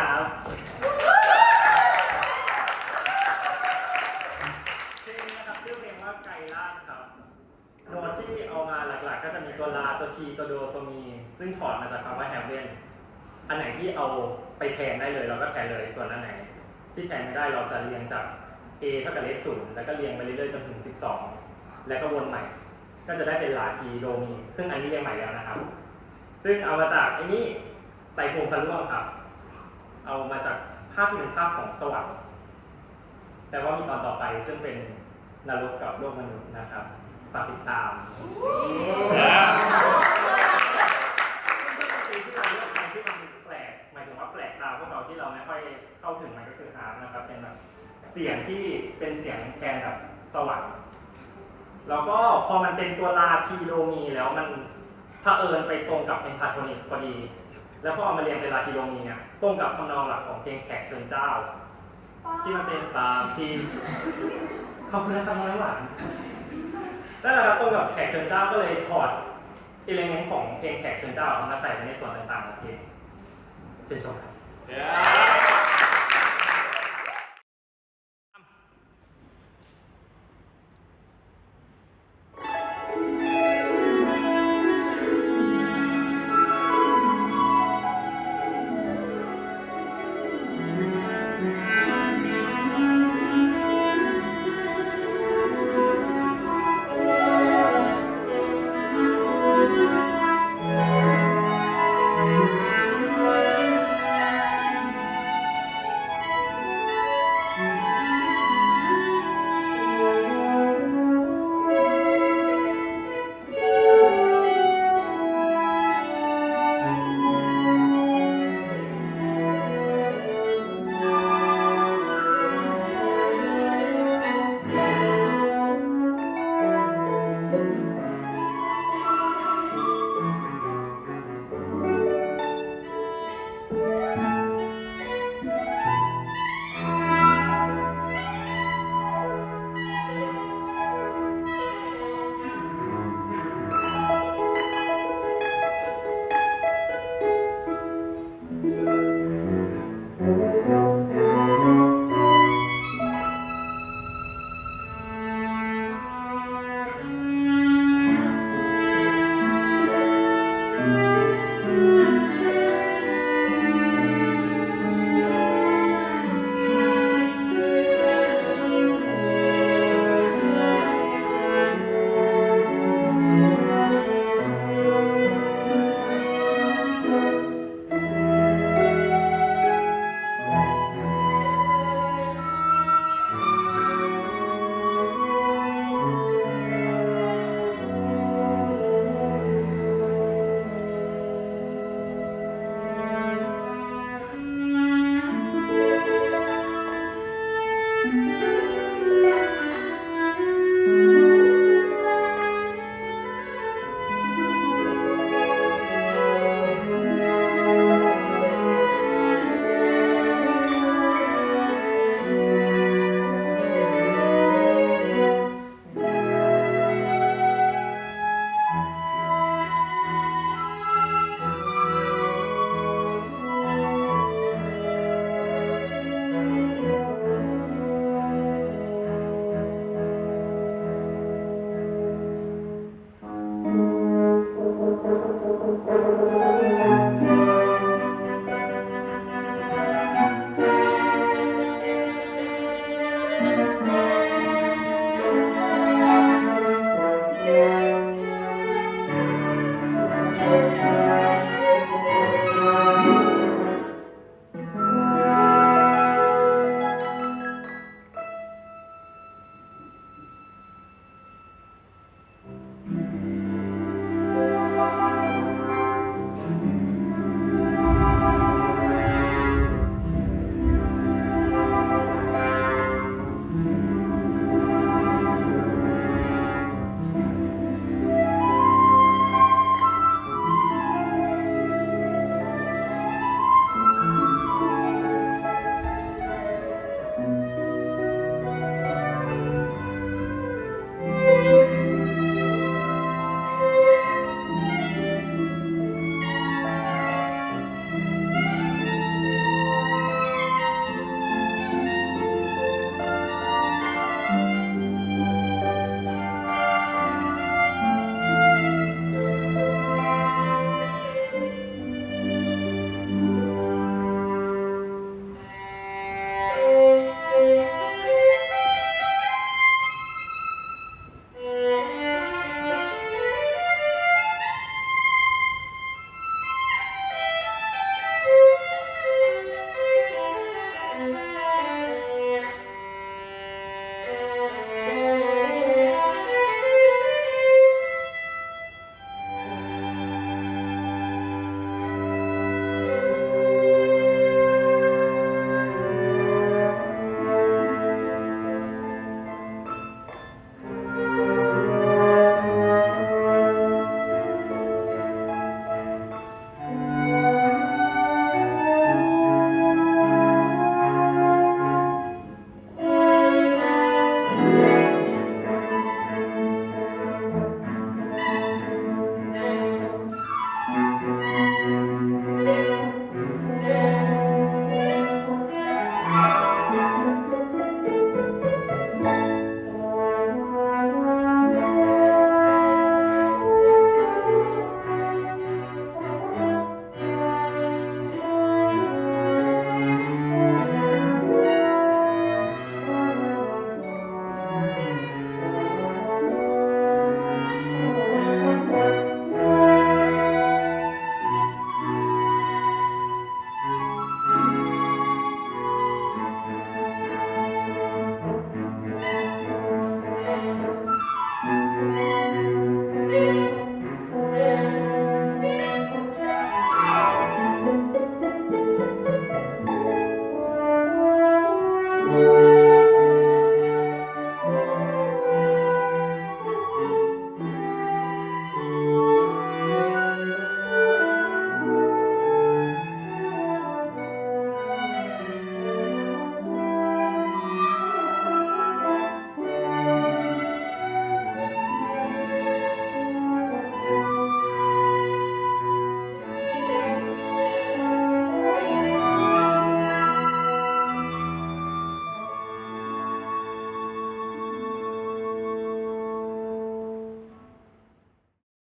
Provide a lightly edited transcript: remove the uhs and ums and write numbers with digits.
ครับเพลงนี้นะครับชื่อเพลงว่าไกลล่างครับโน้ตที่เอามาหลักๆก็จะมีตัวลาตัวทีตัวโดตัวมีซึ่งถอดมาจากคำว่าแฮมเบนอันไหนที่เอาไปแทนได้เลยเราก็แทนเลยส่วนอันไหนที่แทนไม่ได้เราจะเรียงจาก A เท่ากับเลข0แล้วก็เรียงไปเรื่อยๆจนถึง12แล้วก็วนใหม่ก็จะได้เป็นลาทีโดมีซึ่งอันนี้เรียงใหม่แล้วนะครับซึ่งเอามาจากไอ้นี่ไตรภูมิพระร่วงครับเอามาจากภาพที่เป็นภาพของสวรรค์แต่ว่ามีตอนต่อไปซึ่งเป็นนรกกับโลกมนุษย์นะครับฝากติดตามที่เราเลือกไปที่มันแปลกหมายถึงว่าแปลกตาพวกเราที่เราไม่ค่อยเข้าถึงมันก็คือฮาร์ปนะครับเป็นแบบเสียงที่เป็นเสียงแทนแบบสวรรค์แล้วก็พอมันเป็นตัวลาทีโดมีแล้วมันเผอิญไปตรงกับเพนทาโทนิกพอดีแล้วพอเอามาเรียนเป็นลาทีโดมีเนี่ยตรงกับทำนองหลักของเพลงแขกเชิญเจ้าที่มันเป็นตามที่ขอบคุณนะครับน้องหวานนั่นแหละครับตรงกับแขกเชิญเจ้าก็เลยถอดอิเลเมนต์ของเพลงแขกเชิญเจ้าเอามาใส่ในส่วนต่างๆของเพลงเชิญชมครับ Thank